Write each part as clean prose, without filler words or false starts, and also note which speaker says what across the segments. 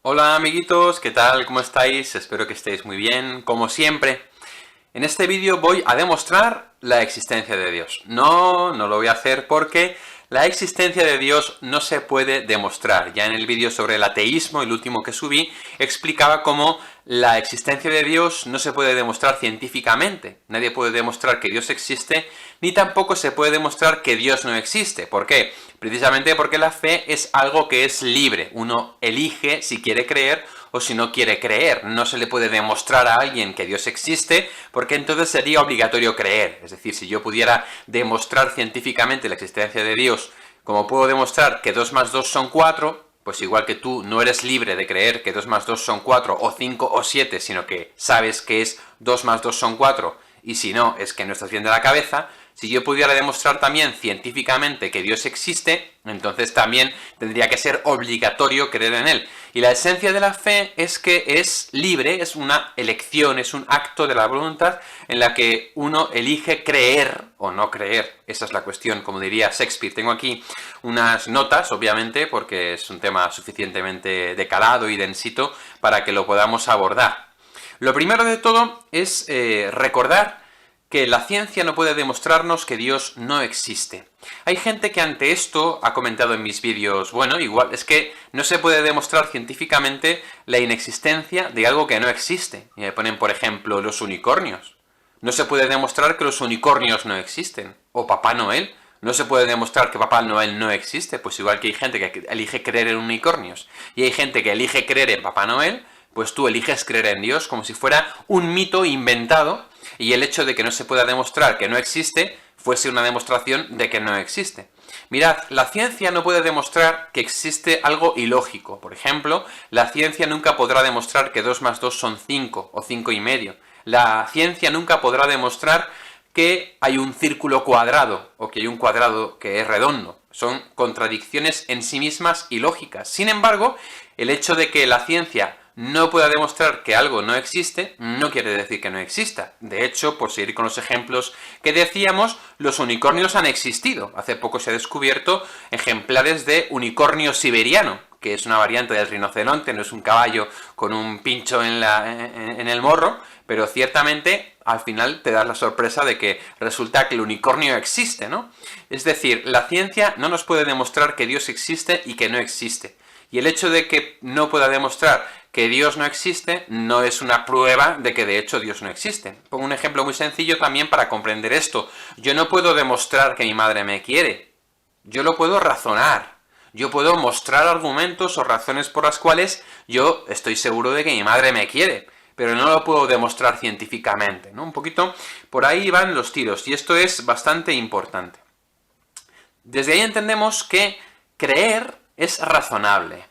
Speaker 1: Hola amiguitos, ¿qué tal? ¿Cómo estáis? Espero que estéis muy bien, como siempre. En este vídeo voy a demostrar la existencia de Dios. No lo voy a hacer porque la existencia de Dios no se puede demostrar. Ya en el vídeo sobre el ateísmo, el último que subí, explicaba cómo la existencia de Dios no se puede demostrar científicamente. Nadie puede demostrar que Dios existe, ni tampoco se puede demostrar que Dios no existe. ¿Por qué? Precisamente porque la fe es algo que es libre. Uno elige si quiere creer o si no quiere creer. No se le puede demostrar a alguien que Dios existe, porque entonces sería obligatorio creer. Es decir, si yo pudiera demostrar científicamente la existencia de Dios, como puedo demostrar que 2 más 2 son 4, pues igual que tú no eres libre de creer que 2 más 2 son 4, o 5 o 7, sino que sabes que es 2 más 2 son 4, y si no, es que no estás bien de la cabeza. Si yo pudiera demostrar también científicamente que Dios existe, entonces también tendría que ser obligatorio creer en Él. Y la esencia de la fe es que es libre, es una elección, es un acto de la voluntad en la que uno elige creer o no creer. Esa es la cuestión, como diría Shakespeare. Tengo aquí unas notas, obviamente, porque es un tema suficientemente de calado y densito para que lo podamos abordar. Lo primero de todo es recordar que la ciencia no puede demostrarnos que Dios no existe. Hay gente que ante esto ha comentado en mis vídeos, bueno, igual es que no se puede demostrar científicamente la inexistencia de algo que no existe. Y me ponen, por ejemplo, los unicornios. No se puede demostrar que los unicornios no existen. O Papá Noel. No se puede demostrar que Papá Noel no existe. Pues igual que hay gente que elige creer en unicornios y hay gente que elige creer en Papá Noel, pues tú eliges creer en Dios como si fuera un mito inventado, y el hecho de que no se pueda demostrar que no existe fuese una demostración de que no existe. Mirad, la ciencia no puede demostrar que existe algo ilógico. Por ejemplo, la ciencia nunca podrá demostrar que 2 más 2 son 5 o 5 y medio. La ciencia nunca podrá demostrar que hay un círculo cuadrado o que hay un cuadrado que es redondo. Son contradicciones en sí mismas ilógicas. Sin embargo, el hecho de que la ciencia no pueda demostrar que algo no existe, no quiere decir que no exista. De hecho, por seguir con los ejemplos que decíamos, los unicornios han existido. Hace poco se ha descubierto ejemplares de unicornio siberiano, que es una variante del rinoceronte, no es un caballo con un pincho en el morro, pero ciertamente al final te das la sorpresa de que resulta que el unicornio existe, ¿no? Es decir, la ciencia no nos puede demostrar que Dios existe y que no existe. Y el hecho de que no pueda demostrar que Dios no existe no es una prueba de que de hecho Dios no existe. Pongo un ejemplo muy sencillo también para comprender esto. Yo no puedo demostrar que mi madre me quiere. Yo lo puedo razonar. Yo puedo mostrar argumentos o razones por las cuales yo estoy seguro de que mi madre me quiere, pero no lo puedo demostrar científicamente, ¿no? Un poquito por ahí van los tiros, y esto es bastante importante. Desde ahí entendemos que creer es razonable.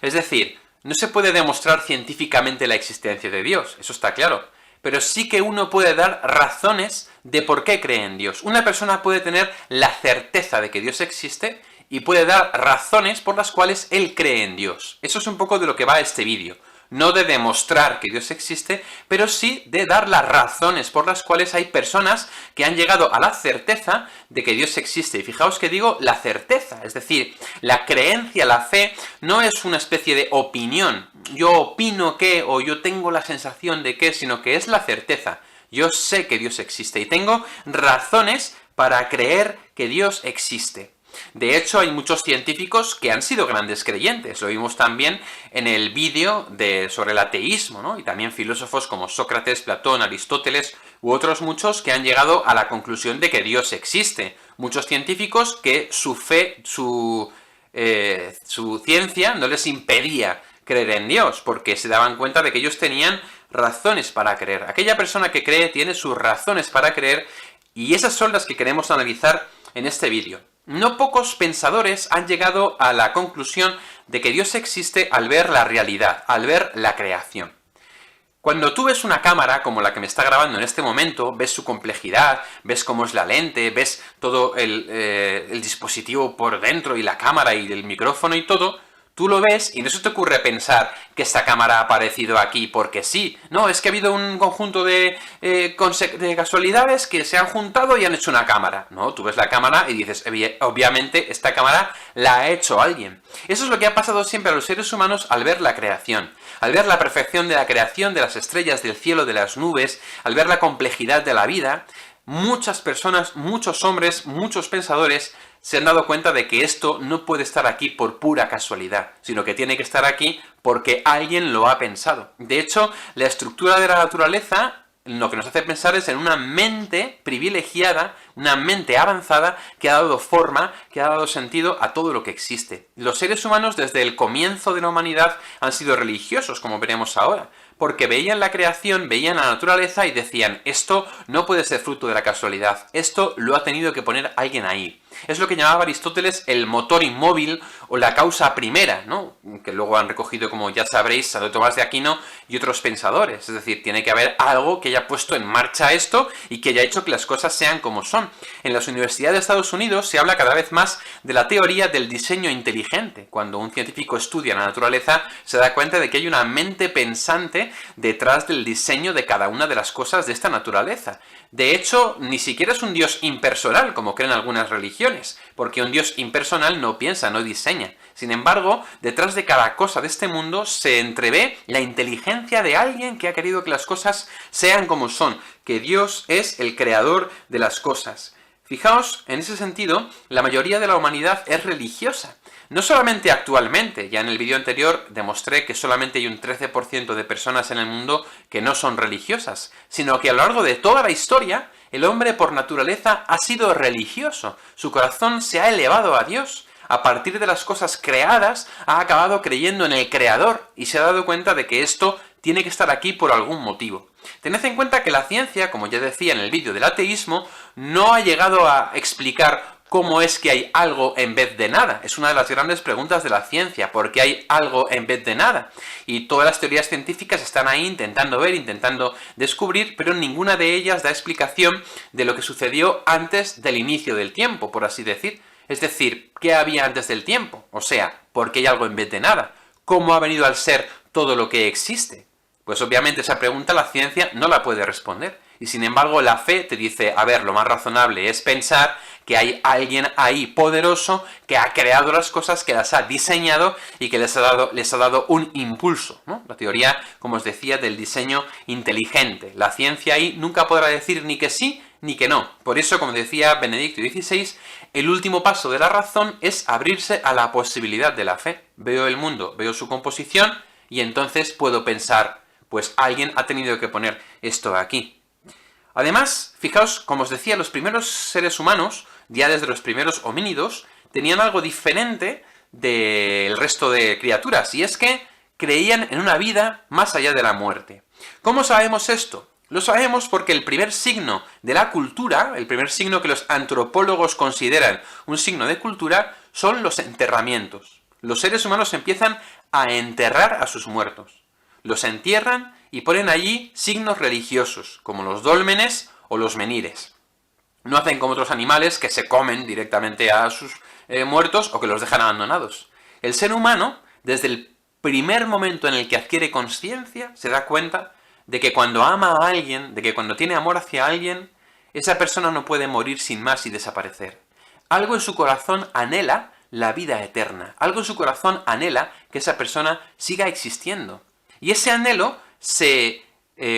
Speaker 1: Es decir, no se puede demostrar científicamente la existencia de Dios, eso está claro, pero sí que uno puede dar razones de por qué cree en Dios. Una persona puede tener la certeza de que Dios existe y puede dar razones por las cuales él cree en Dios. Eso es un poco de lo que va este vídeo. No de demostrar que Dios existe, pero sí de dar las razones por las cuales hay personas que han llegado a la certeza de que Dios existe. Y fijaos que digo la certeza, es decir, la creencia, la fe, no es una especie de opinión. Yo opino que, o yo tengo la sensación de que, sino que es la certeza. Yo sé que Dios existe y tengo razones para creer que Dios existe. De hecho, hay muchos científicos que han sido grandes creyentes. Lo vimos también en el vídeo sobre el ateísmo, ¿no? Y también filósofos como Sócrates, Platón, Aristóteles u otros muchos que han llegado a la conclusión de que Dios existe. Muchos científicos que su fe, su ciencia no les impedía creer en Dios, porque se daban cuenta de que ellos tenían razones para creer. Aquella persona que cree tiene sus razones para creer, y esas son las que queremos analizar en este vídeo. No pocos pensadores han llegado a la conclusión de que Dios existe al ver la realidad, al ver la creación. Cuando tú ves una cámara como la que me está grabando en este momento, ves su complejidad, ves cómo es la lente, ves todo el dispositivo por dentro y la cámara y el micrófono y todo, Tú lo ves y no se te ocurre pensar que esta cámara ha aparecido aquí porque sí. No, es que ha habido un conjunto de casualidades que se han juntado y han hecho una cámara. No, tú ves la cámara y dices, obviamente esta cámara la ha hecho alguien. Eso es lo que ha pasado siempre a los seres humanos al ver la creación. Al ver la perfección de la creación, de las estrellas, del cielo, de las nubes, al ver la complejidad de la vida, muchas personas, muchos hombres, muchos pensadores se han dado cuenta de que esto no puede estar aquí por pura casualidad, sino que tiene que estar aquí porque alguien lo ha pensado. De hecho, la estructura de la naturaleza lo que nos hace pensar es en una mente privilegiada, una mente avanzada que ha dado forma, que ha dado sentido a todo lo que existe. Los seres humanos desde el comienzo de la humanidad han sido religiosos, como veremos ahora, porque veían la creación, veían la naturaleza y decían, esto no puede ser fruto de la casualidad, esto lo ha tenido que poner alguien ahí. Es lo que llamaba Aristóteles el motor inmóvil o la causa primera, ¿no? Que luego han recogido, como ya sabréis, Santo Tomás de Aquino y otros pensadores. Es decir, tiene que haber algo que haya puesto en marcha esto y que haya hecho que las cosas sean como son. En las universidades de Estados Unidos se habla cada vez más de la teoría del diseño inteligente. Cuando un científico estudia la naturaleza, se da cuenta de que hay una mente pensante detrás del diseño de cada una de las cosas de esta naturaleza. De hecho, ni siquiera es un Dios impersonal, como creen algunas religiones, porque un Dios impersonal no piensa, no diseña. Sin embargo, detrás de cada cosa de este mundo se entrevé la inteligencia de alguien que ha querido que las cosas sean como son, que Dios es el creador de las cosas. Fijaos, en ese sentido, la mayoría de la humanidad es religiosa. No solamente actualmente, ya en el vídeo anterior demostré que solamente hay un 13% de personas en el mundo que no son religiosas, sino que a lo largo de toda la historia, el hombre por naturaleza ha sido religioso. Su corazón se ha elevado a Dios. A partir de las cosas creadas, ha acabado creyendo en el Creador y se ha dado cuenta de que esto tiene que estar aquí por algún motivo. Tened en cuenta que la ciencia, como ya decía en el vídeo del ateísmo, no ha llegado a explicar ¿cómo es que hay algo en vez de nada? Es una de las grandes preguntas de la ciencia, ¿por qué hay algo en vez de nada? Y todas las teorías científicas están ahí intentando ver, intentando descubrir, pero ninguna de ellas da explicación de lo que sucedió antes del inicio del tiempo, por así decir. Es decir, ¿qué había antes del tiempo? O sea, ¿por qué hay algo en vez de nada? ¿Cómo ha venido al ser todo lo que existe? Pues obviamente esa pregunta la ciencia no la puede responder. Y sin embargo la fe te dice, a ver, lo más razonable es pensar que hay alguien ahí poderoso que ha creado las cosas, que las ha diseñado y que les ha dado un impulso, ¿no? La teoría, como os decía, del diseño inteligente. La ciencia ahí nunca podrá decir ni que sí ni que no. Por eso, como decía Benedicto XVI, el último paso de la razón es abrirse a la posibilidad de la fe. Veo el mundo, veo su composición y entonces puedo pensar, pues alguien ha tenido que poner esto aquí. Además, fijaos, como os decía, los primeros seres humanos, ya desde los primeros homínidos, tenían algo diferente del resto de criaturas, y es que creían en una vida más allá de la muerte. ¿Cómo sabemos esto? Lo sabemos porque el primer signo de la cultura, el primer signo que los antropólogos consideran un signo de cultura, son los enterramientos. Los seres humanos empiezan a enterrar a sus muertos. Los entierran y ponen allí signos religiosos, como los dólmenes o los menires. No hacen como otros animales que se comen directamente a sus muertos o que los dejan abandonados. El ser humano, desde el primer momento en el que adquiere conciencia, se da cuenta de que cuando ama a alguien, de que cuando tiene amor hacia alguien, esa persona no puede morir sin más y desaparecer. Algo en su corazón anhela la vida eterna. Algo en su corazón anhela que esa persona siga existiendo. Y ese anhelo se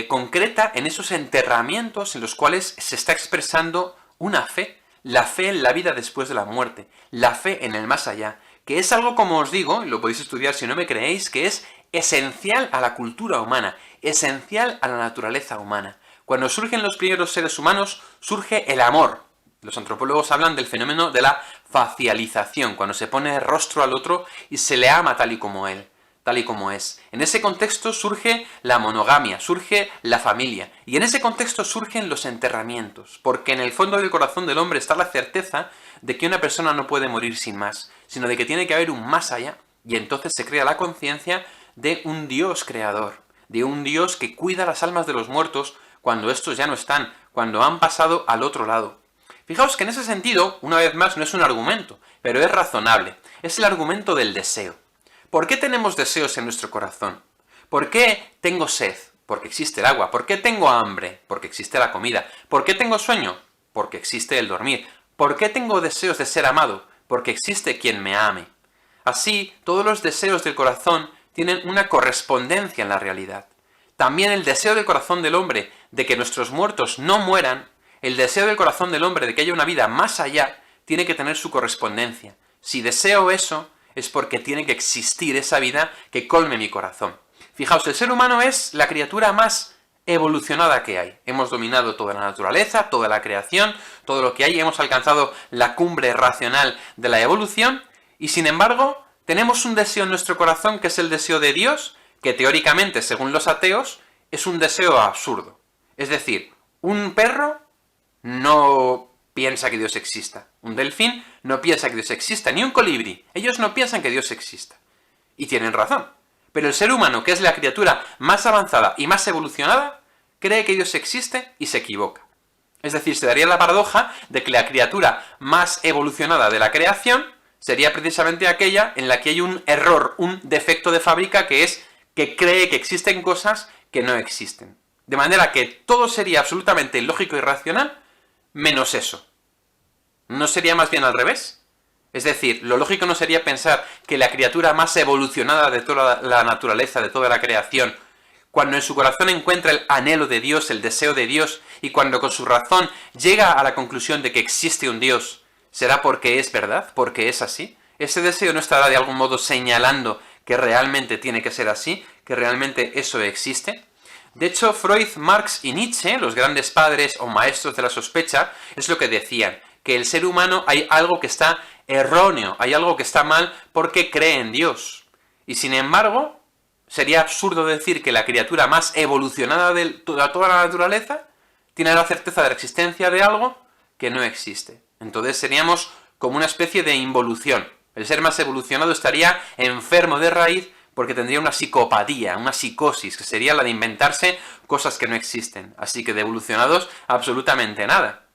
Speaker 1: concreta en esos enterramientos en los cuales se está expresando una fe, la fe en la vida después de la muerte, la fe en el más allá, que es algo, como os digo, y lo podéis estudiar si no me creéis, que es esencial a la cultura humana, esencial a la naturaleza humana. Cuando surgen los primeros seres humanos, surge el amor. Los antropólogos hablan del fenómeno de la facialización, cuando se pone rostro al otro y se le ama tal y como él. Tal y como es. En ese contexto surge la monogamia, surge la familia, y en ese contexto surgen los enterramientos, porque en el fondo del corazón del hombre está la certeza de que una persona no puede morir sin más, sino de que tiene que haber un más allá, y entonces se crea la conciencia de un Dios creador, de un Dios que cuida las almas de los muertos cuando estos ya no están, cuando han pasado al otro lado. Fijaos que en ese sentido, una vez más, no es un argumento, pero es razonable, es el argumento del deseo. ¿Por qué tenemos deseos en nuestro corazón? ¿Por qué tengo sed? Porque existe el agua. ¿Por qué tengo hambre? Porque existe la comida. ¿Por qué tengo sueño? Porque existe el dormir. ¿Por qué tengo deseos de ser amado? Porque existe quien me ame. Así, todos los deseos del corazón tienen una correspondencia en la realidad. También el deseo del corazón del hombre de que nuestros muertos no mueran, el deseo del corazón del hombre de que haya una vida más allá, tiene que tener su correspondencia. Si deseo eso, es porque tiene que existir esa vida que colme mi corazón. Fijaos, el ser humano es la criatura más evolucionada que hay. Hemos dominado toda la naturaleza, toda la creación, todo lo que hay, hemos alcanzado la cumbre racional de la evolución, y sin embargo, tenemos un deseo en nuestro corazón que es el deseo de Dios, que teóricamente, según los ateos, es un deseo absurdo. Es decir, un perro no piensa que Dios exista. Un delfín no piensa que Dios exista, ni un colibrí. Ellos no piensan que Dios exista. Y tienen razón. Pero el ser humano, que es la criatura más avanzada y más evolucionada, cree que Dios existe y se equivoca. Es decir, se daría la paradoja de que la criatura más evolucionada de la creación sería precisamente aquella en la que hay un error, un defecto de fábrica, que es que cree que existen cosas que no existen. De manera que todo sería absolutamente lógico y racional, menos eso. ¿No sería más bien al revés? Es decir, lo lógico no sería pensar que la criatura más evolucionada de toda la naturaleza, de toda la creación, cuando en su corazón encuentra el anhelo de Dios, el deseo de Dios, y cuando con su razón llega a la conclusión de que existe un Dios, ¿será porque es verdad? ¿Porque es así? ¿Ese deseo no estará de algún modo señalando que realmente tiene que ser así? ¿Que realmente eso existe? De hecho, Freud, Marx y Nietzsche, los grandes padres o maestros de la sospecha, es lo que decían, que el ser humano hay algo que está erróneo, hay algo que está mal porque cree en Dios. Y sin embargo, sería absurdo decir que la criatura más evolucionada de toda la naturaleza tiene la certeza de la existencia de algo que no existe. Entonces seríamos como una especie de involución. El ser más evolucionado estaría enfermo de raíz porque tendría una psicopatía, una psicosis, que sería la de inventarse cosas que no existen. Así que de evolucionados, absolutamente nada.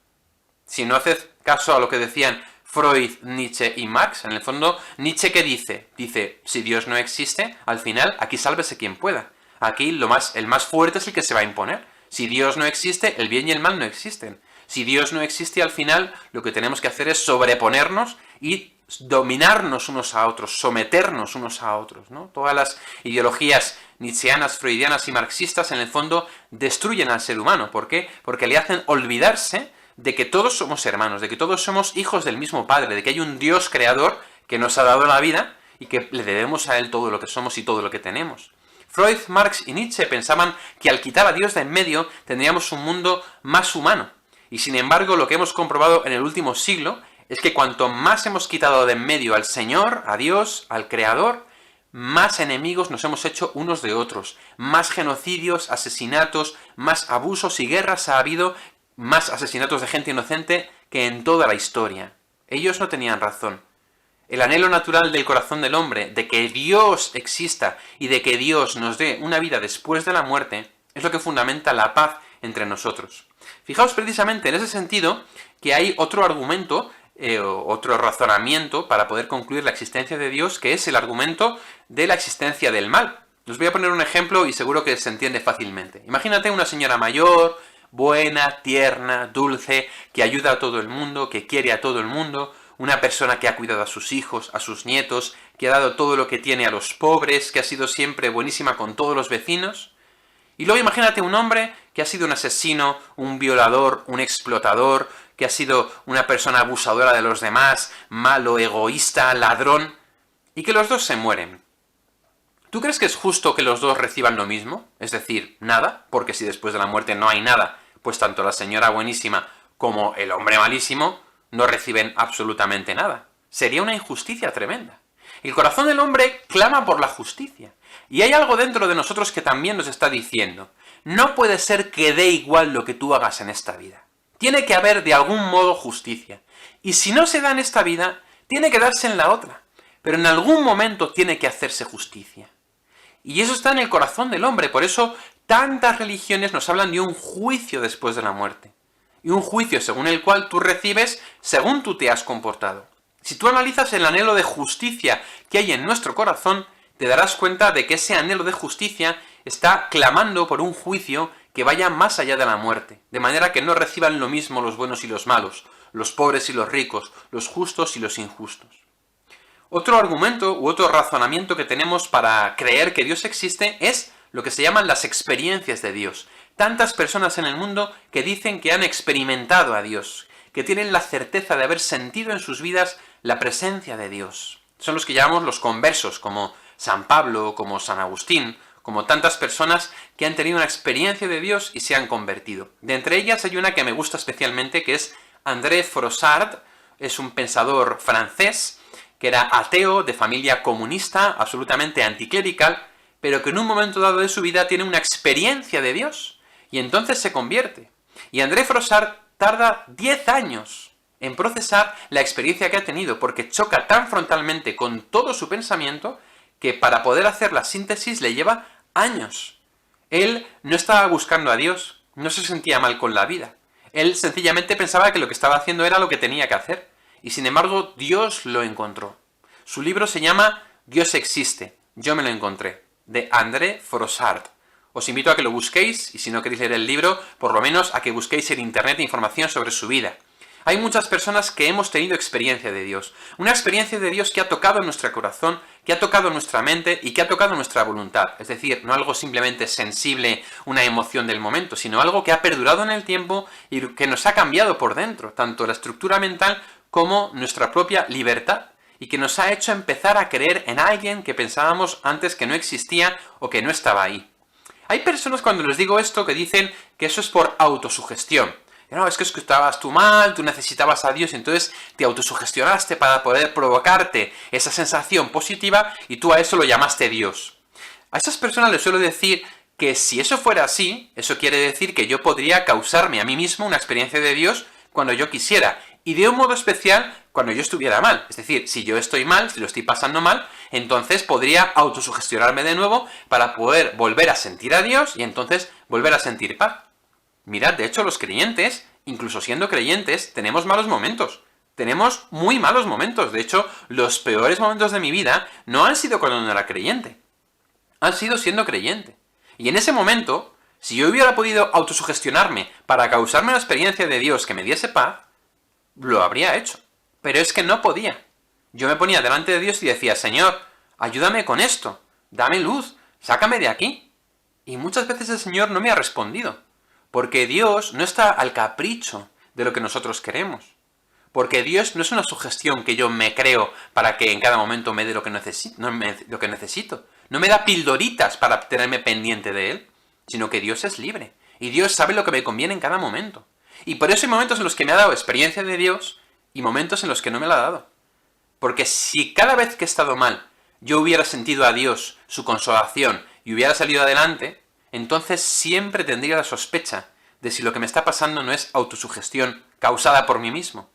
Speaker 1: Si no haces caso a lo que decían Freud, Nietzsche y Marx, en el fondo, Nietzsche, ¿qué dice? Dice, si Dios no existe, al final, aquí sálvese quien pueda. Aquí el más fuerte es el que se va a imponer. Si Dios no existe, el bien y el mal no existen. Si Dios no existe, al final, lo que tenemos que hacer es sobreponernos y dominarnos unos a otros, someternos unos a otros, ¿no? Todas las ideologías nietzscheanas, freudianas y marxistas, en el fondo, destruyen al ser humano. ¿Por qué? Porque le hacen olvidarse de que todos somos hermanos, de que todos somos hijos del mismo Padre, de que hay un Dios creador que nos ha dado la vida y que le debemos a Él todo lo que somos y todo lo que tenemos. Freud, Marx y Nietzsche pensaban que al quitar a Dios de en medio tendríamos un mundo más humano. Y sin embargo, lo que hemos comprobado en el último siglo es que cuanto más hemos quitado de en medio al Señor, a Dios, al Creador, más enemigos nos hemos hecho unos de otros, más genocidios, asesinatos, más abusos y guerras ha habido, más asesinatos de gente inocente que en toda la historia. Ellos no tenían razón. El anhelo natural del corazón del hombre de que Dios exista y de que Dios nos dé una vida después de la muerte es lo que fundamenta la paz entre nosotros. Fijaos precisamente en ese sentido que hay otro argumento, otro razonamiento para poder concluir la existencia de Dios, que es el argumento de la existencia del mal. Os voy a poner un ejemplo y seguro que se entiende fácilmente. Imagínate una señora mayor, buena, tierna, dulce, que ayuda a todo el mundo, que quiere a todo el mundo, una persona que ha cuidado a sus hijos, a sus nietos, que ha dado todo lo que tiene a los pobres, que ha sido siempre buenísima con todos los vecinos. Y luego imagínate un hombre que ha sido un asesino, un violador, un explotador, que ha sido una persona abusadora de los demás, malo, egoísta, ladrón, y que los dos se mueren. ¿Tú crees que es justo que los dos reciban lo mismo? Es decir, nada, porque si después de la muerte no hay nada, pues tanto la señora buenísima como el hombre malísimo no reciben absolutamente nada. Sería una injusticia tremenda. El corazón del hombre clama por la justicia. Y hay algo dentro de nosotros que también nos está diciendo, no puede ser que dé igual lo que tú hagas en esta vida. Tiene que haber de algún modo justicia. Y si no se da en esta vida, tiene que darse en la otra. Pero en algún momento tiene que hacerse justicia. Y eso está en el corazón del hombre. Por eso tantas religiones nos hablan de un juicio después de la muerte. Y un juicio según el cual tú recibes según tú te has comportado. Si tú analizas el anhelo de justicia que hay en nuestro corazón, te darás cuenta de que ese anhelo de justicia está clamando por un juicio que vaya más allá de la muerte, de manera que no reciban lo mismo los buenos y los malos, los pobres y los ricos, los justos y los injustos. Otro argumento u otro razonamiento que tenemos para creer que Dios existe es lo que se llaman las experiencias de Dios. Tantas personas en el mundo que dicen que han experimentado a Dios, que tienen la certeza de haber sentido en sus vidas la presencia de Dios. Son los que llamamos los conversos, como San Pablo, como San Agustín, como tantas personas que han tenido una experiencia de Dios y se han convertido. De entre ellas hay una que me gusta especialmente, que es André Froissart. Es un pensador francés que era ateo, de familia comunista, absolutamente anticlerical, pero que en un momento dado de su vida tiene una experiencia de Dios, y entonces se convierte. Y André Froissart tarda 10 años en procesar la experiencia que ha tenido, porque choca tan frontalmente con todo su pensamiento, que para poder hacer la síntesis le lleva años. Él no estaba buscando a Dios, no se sentía mal con la vida. Él sencillamente pensaba que lo que estaba haciendo era lo que tenía que hacer, y sin embargo Dios lo encontró. Su libro se llama Dios existe, yo me lo encontré, de André Froissart. Os invito a que lo busquéis, y si no queréis leer el libro, por lo menos a que busquéis en internet información sobre su vida. Hay muchas personas que hemos tenido experiencia de Dios, una experiencia de Dios que ha tocado nuestro corazón, que ha tocado nuestra mente y que ha tocado nuestra voluntad. Es decir, no algo simplemente sensible, una emoción del momento, sino algo que ha perdurado en el tiempo y que nos ha cambiado por dentro, tanto la estructura mental como nuestra propia libertad, y que nos ha hecho empezar a creer en alguien que pensábamos antes que no existía o que no estaba ahí. Hay personas, cuando les digo esto, que dicen que eso es por autosugestión. No, es que estabas tú mal, tú necesitabas a Dios, y entonces te autosugestionaste para poder provocarte esa sensación positiva, y tú a eso lo llamaste Dios. A esas personas les suelo decir que si eso fuera así, eso quiere decir que yo podría causarme a mí mismo una experiencia de Dios cuando yo quisiera, y de un modo especial cuando yo estuviera mal. Es decir, si yo estoy mal, si lo estoy pasando mal, entonces podría autosugestionarme de nuevo para poder volver a sentir a Dios y entonces volver a sentir paz. Mirad, de hecho, los creyentes, incluso siendo creyentes, tenemos malos momentos. Tenemos muy malos momentos. De hecho, los peores momentos de mi vida no han sido cuando no era creyente. Han sido siendo creyente. Y en ese momento, si yo hubiera podido autosugestionarme para causarme una experiencia de Dios que me diese paz, lo habría hecho. Pero es que no podía. Yo me ponía delante de Dios y decía, Señor, ayúdame con esto, dame luz, sácame de aquí. Y muchas veces el Señor no me ha respondido. Porque Dios no está al capricho de lo que nosotros queremos. Porque Dios no es una sugestión que yo me creo para que en cada momento me dé lo que necesito. No me da pildoritas para tenerme pendiente de Él, sino que Dios es libre. Y Dios sabe lo que me conviene en cada momento. Y por eso hay momentos en los que me ha dado experiencia de Dios y momentos en los que no me la ha dado. Porque si cada vez que he estado mal yo hubiera sentido a Dios, su consolación, y hubiera salido adelante, entonces siempre tendría la sospecha de si lo que me está pasando no es autosugestión causada por mí mismo.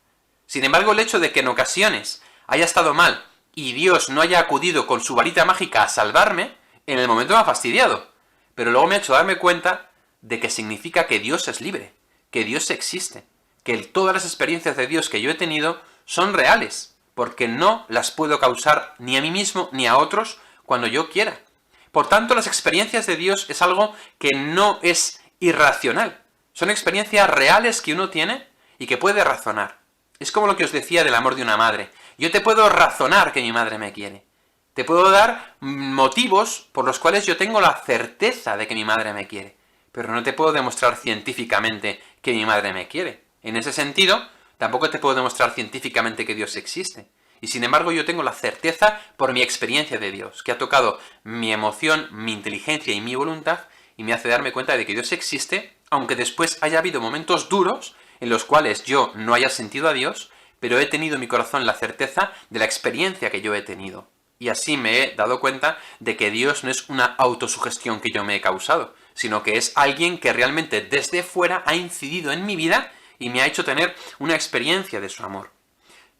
Speaker 1: Sin embargo, el hecho de que en ocasiones haya estado mal y Dios no haya acudido con su varita mágica a salvarme, en el momento me ha fastidiado. Pero luego me ha hecho darme cuenta de que significa que Dios es libre, que Dios existe, que todas las experiencias de Dios que yo he tenido son reales, porque no las puedo causar ni a mí mismo ni a otros cuando yo quiera. Por tanto, las experiencias de Dios es algo que no es irracional. Son experiencias reales que uno tiene y que puede razonar. Es como lo que os decía del amor de una madre. Yo te puedo razonar que mi madre me quiere. Te puedo dar motivos por los cuales yo tengo la certeza de que mi madre me quiere. Pero no te puedo demostrar científicamente que mi madre me quiere. En ese sentido, tampoco te puedo demostrar científicamente que Dios existe. Y sin embargo yo tengo la certeza por mi experiencia de Dios, que ha tocado mi emoción, mi inteligencia y mi voluntad, y me hace darme cuenta de que Dios existe, aunque después haya habido momentos duros en los cuales yo no haya sentido a Dios, pero he tenido en mi corazón la certeza de la experiencia que yo he tenido. Y así me he dado cuenta de que Dios no es una autosugestión que yo me he causado, sino que es alguien que realmente desde fuera ha incidido en mi vida y me ha hecho tener una experiencia de su amor.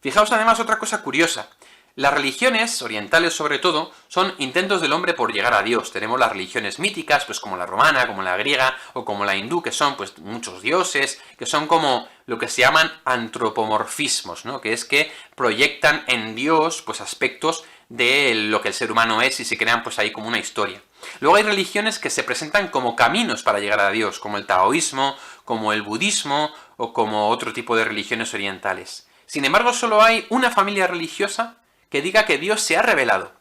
Speaker 1: Fijaos además otra cosa curiosa. Las religiones, orientales sobre todo, son intentos del hombre por llegar a Dios. Tenemos las religiones míticas, pues como la romana, como la griega, o como la hindú, que son pues muchos dioses, que son como lo que se llaman antropomorfismos, ¿no? Que es que proyectan en Dios pues aspectos de lo que el ser humano es y se crean pues ahí como una historia. Luego hay religiones que se presentan como caminos para llegar a Dios, como el taoísmo, como el budismo o como otro tipo de religiones orientales. Sin embargo, solo hay una familia religiosa que diga que Dios se ha revelado,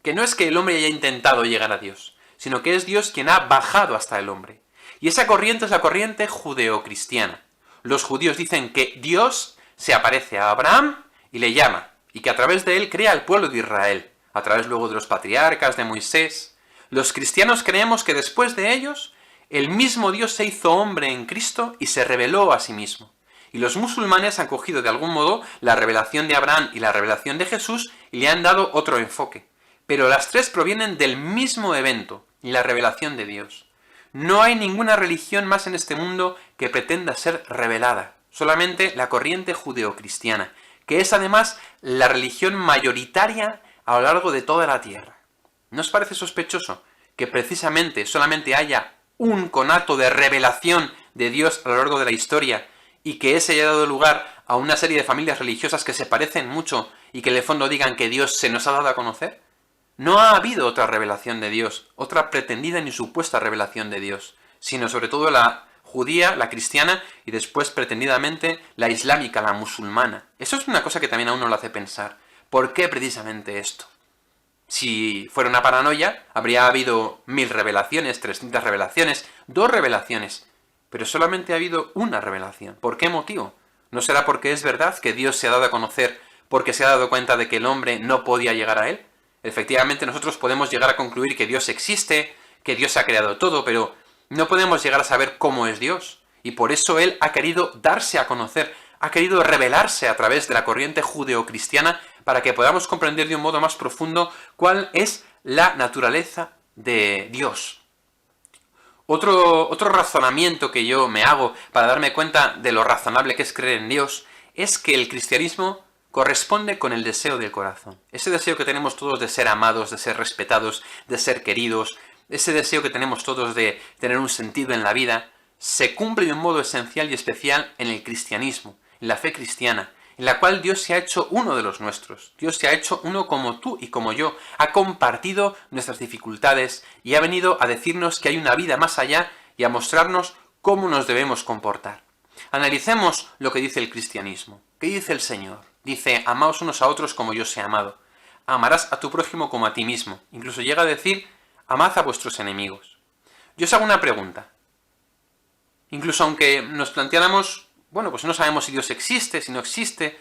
Speaker 1: que no es que el hombre haya intentado llegar a Dios, sino que es Dios quien ha bajado hasta el hombre. Y esa corriente es la corriente judeocristiana. Los judíos dicen que Dios se aparece a Abraham y le llama, y que a través de él crea el pueblo de Israel, a través luego de los patriarcas, de Moisés. Los cristianos creemos que después de ellos, el mismo Dios se hizo hombre en Cristo y se reveló a sí mismo. Y los musulmanes han cogido de algún modo la revelación de Abraham y la revelación de Jesús y le han dado otro enfoque. Pero las tres provienen del mismo evento, la revelación de Dios. No hay ninguna religión más en este mundo que pretenda ser revelada, solamente la corriente judeocristiana, que es además la religión mayoritaria a lo largo de toda la tierra. ¿No os parece sospechoso que precisamente solamente haya un conato de revelación de Dios a lo largo de la historia y que ese haya dado lugar a una serie de familias religiosas que se parecen mucho y que en el fondo digan que Dios se nos ha dado a conocer? No ha habido otra revelación de Dios, otra pretendida ni supuesta revelación de Dios, sino sobre todo la judía, la cristiana y después pretendidamente la islámica, la musulmana. Eso es una cosa que también a uno lo hace pensar. ¿Por qué precisamente esto? Si fuera una paranoia, habría habido 1000 revelaciones, 300 revelaciones, 2 revelaciones, pero solamente ha habido una revelación. ¿Por qué motivo? ¿No será porque es verdad que Dios se ha dado a conocer porque se ha dado cuenta de que el hombre no podía llegar a él? Efectivamente, nosotros podemos llegar a concluir que Dios existe, que Dios ha creado todo, pero no podemos llegar a saber cómo es Dios. Y por eso Él ha querido darse a conocer, ha querido revelarse a través de la corriente judeocristiana para que podamos comprender de un modo más profundo cuál es la naturaleza de Dios. Otro razonamiento que yo me hago para darme cuenta de lo razonable que es creer en Dios es que el cristianismo corresponde con el deseo del corazón. Ese deseo que tenemos todos de ser amados, de ser respetados, de ser queridos, ese deseo que tenemos todos de tener un sentido en la vida, se cumple de un modo esencial y especial en el cristianismo, en la fe cristiana, en la cual Dios se ha hecho uno de los nuestros. Dios se ha hecho uno como tú y como yo, ha compartido nuestras dificultades y ha venido a decirnos que hay una vida más allá y a mostrarnos cómo nos debemos comportar. Analicemos lo que dice el cristianismo. ¿Qué dice el Señor? Dice, amaos unos a otros como yo os he amado. Amarás a tu prójimo como a ti mismo. Incluso llega a decir, amad a vuestros enemigos. Yo os hago una pregunta. Incluso aunque nos planteáramos, bueno, pues no sabemos si Dios existe, si no existe.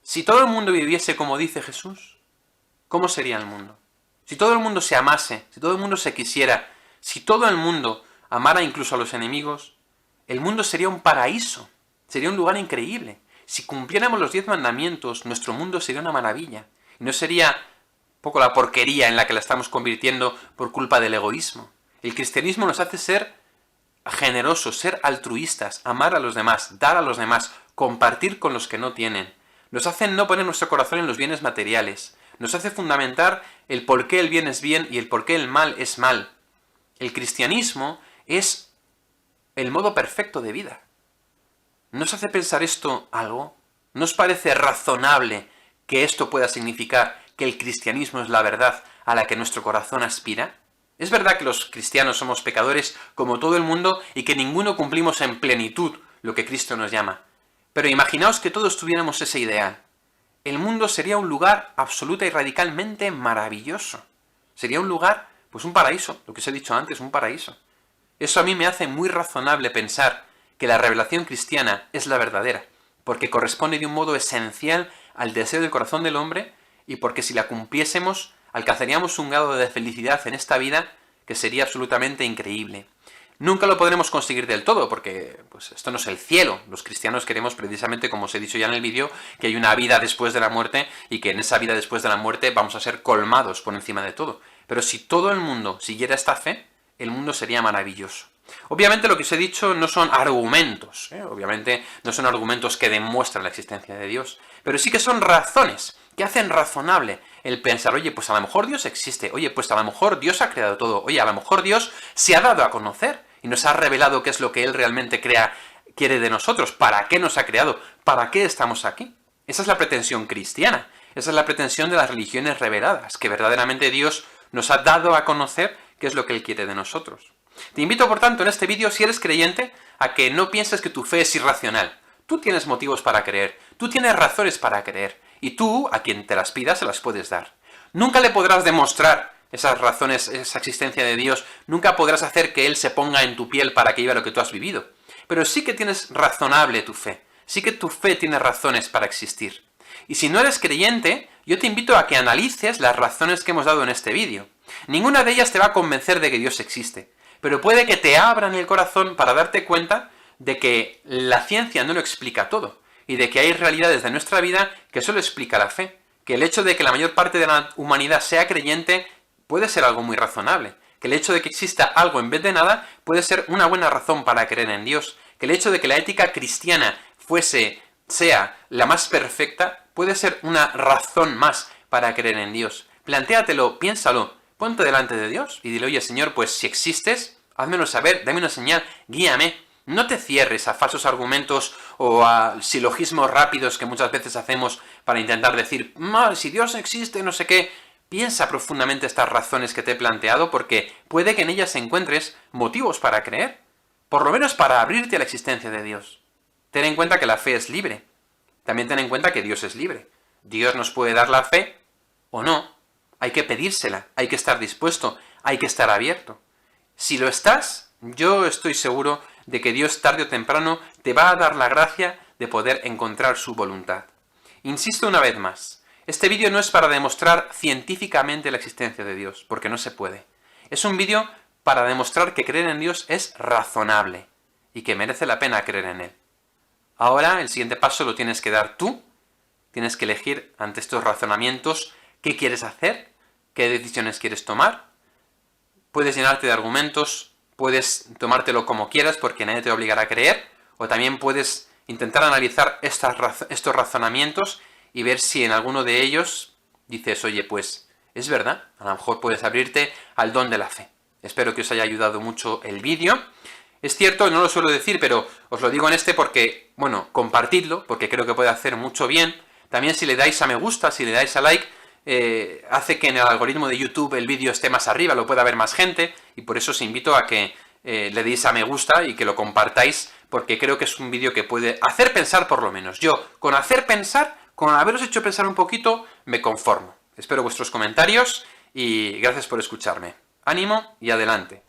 Speaker 1: Si todo el mundo viviese como dice Jesús, ¿cómo sería el mundo? Si todo el mundo se amase, si todo el mundo se quisiera, si todo el mundo amara incluso a los enemigos, el mundo sería un paraíso, sería un lugar increíble. Si cumpliéramos los 10 mandamientos, nuestro mundo sería una maravilla. Y no sería un poco la porquería en la que la estamos convirtiendo por culpa del egoísmo. El cristianismo nos hace ser generosos, ser altruistas, amar a los demás, dar a los demás, compartir con los que no tienen. Nos hace no poner nuestro corazón en los bienes materiales. Nos hace fundamentar el por qué el bien es bien y el por qué el mal es mal. El cristianismo es el modo perfecto de vida. ¿No os hace pensar esto algo? ¿No os parece razonable que esto pueda significar que el cristianismo es la verdad a la que nuestro corazón aspira? Es verdad que los cristianos somos pecadores como todo el mundo y que ninguno cumplimos en plenitud lo que Cristo nos llama. Pero imaginaos que todos tuviéramos ese ideal. El mundo sería un lugar absoluta y radicalmente maravilloso. Sería un lugar, pues un paraíso, lo que os he dicho antes, un paraíso. Eso a mí me hace muy razonable pensar que la revelación cristiana es la verdadera, porque corresponde de un modo esencial al deseo del corazón del hombre y porque si la cumpliésemos alcanzaríamos un grado de felicidad en esta vida que sería absolutamente increíble. Nunca lo podremos conseguir del todo, porque pues, esto no es el cielo. Los cristianos queremos precisamente, como os he dicho ya en el vídeo, que hay una vida después de la muerte y que en esa vida después de la muerte vamos a ser colmados por encima de todo. Pero si todo el mundo siguiera esta fe, el mundo sería maravilloso. Obviamente lo que os he dicho no son argumentos, obviamente no son argumentos que demuestran la existencia de Dios, pero sí que son razones que hacen razonable el pensar, oye, pues a lo mejor Dios existe, oye, pues a lo mejor Dios ha creado todo, oye, a lo mejor Dios se ha dado a conocer y nos ha revelado qué es lo que Él realmente quiere de nosotros, para qué nos ha creado, para qué estamos aquí. Esa es la pretensión cristiana. Esa es la pretensión de las religiones reveladas, que verdaderamente Dios nos ha dado a conocer qué es lo que Él quiere de nosotros. Te invito, por tanto, en este vídeo, si eres creyente, a que no pienses que tu fe es irracional. Tú tienes motivos para creer, tú tienes razones para creer, y tú, a quien te las pidas, se las puedes dar. Nunca le podrás demostrar esas razones, esa existencia de Dios, nunca podrás hacer que Él se ponga en tu piel para que viva lo que tú has vivido. Pero sí que tienes razonable tu fe, sí que tu fe tiene razones para existir. Y si no eres creyente, yo te invito a que analices las razones que hemos dado en este vídeo. Ninguna de ellas te va a convencer de que Dios existe, pero puede que te abran el corazón para darte cuenta de que la ciencia no lo explica todo, y de que hay realidades de nuestra vida que solo explica la fe, que el hecho de que la mayor parte de la humanidad sea creyente puede ser algo muy razonable, que el hecho de que exista algo en vez de nada puede ser una buena razón para creer en Dios, que el hecho de que la ética cristiana sea la más perfecta, puede ser una razón más para creer en Dios. Plantéatelo, piénsalo, ponte delante de Dios y dile, oye Señor, pues si existes, házmelo saber, dame una señal, guíame. No te cierres a falsos argumentos o a silogismos rápidos que muchas veces hacemos para intentar decir, si Dios existe, no sé qué. Piensa profundamente estas razones que te he planteado porque puede que en ellas encuentres motivos para creer, por lo menos para abrirte a la existencia de Dios. Ten en cuenta que la fe es libre. También ten en cuenta que Dios es libre. Dios nos puede dar la fe o no. Hay que pedírsela, hay que estar dispuesto, hay que estar abierto. Si lo estás, yo estoy seguro de que Dios tarde o temprano te va a dar la gracia de poder encontrar su voluntad. Insisto una vez más, este vídeo no es para demostrar científicamente la existencia de Dios, porque no se puede. Es un vídeo para demostrar que creer en Dios es razonable y que merece la pena creer en Él. Ahora, el siguiente paso lo tienes que dar tú. Tienes que elegir ante estos razonamientos qué quieres hacer, qué decisiones quieres tomar. Puedes llenarte de argumentos, puedes tomártelo como quieras porque nadie te obligará a creer, o también puedes intentar analizar estos razonamientos y ver si en alguno de ellos dices, oye, pues es verdad, a lo mejor puedes abrirte al don de la fe. Espero que os haya ayudado mucho el vídeo. Es cierto, no lo suelo decir, pero os lo digo en este porque, bueno, compartidlo, porque creo que puede hacer mucho bien. También si le dais a me gusta, si le dais a like, hace que en el algoritmo de YouTube el vídeo esté más arriba, lo pueda ver más gente, y por eso os invito a que le deis a me gusta y que lo compartáis, porque creo que es un vídeo que puede hacer pensar por lo menos. Yo, con hacer pensar, con haberos hecho pensar un poquito, me conformo. Espero vuestros comentarios y gracias por escucharme. Ánimo y adelante.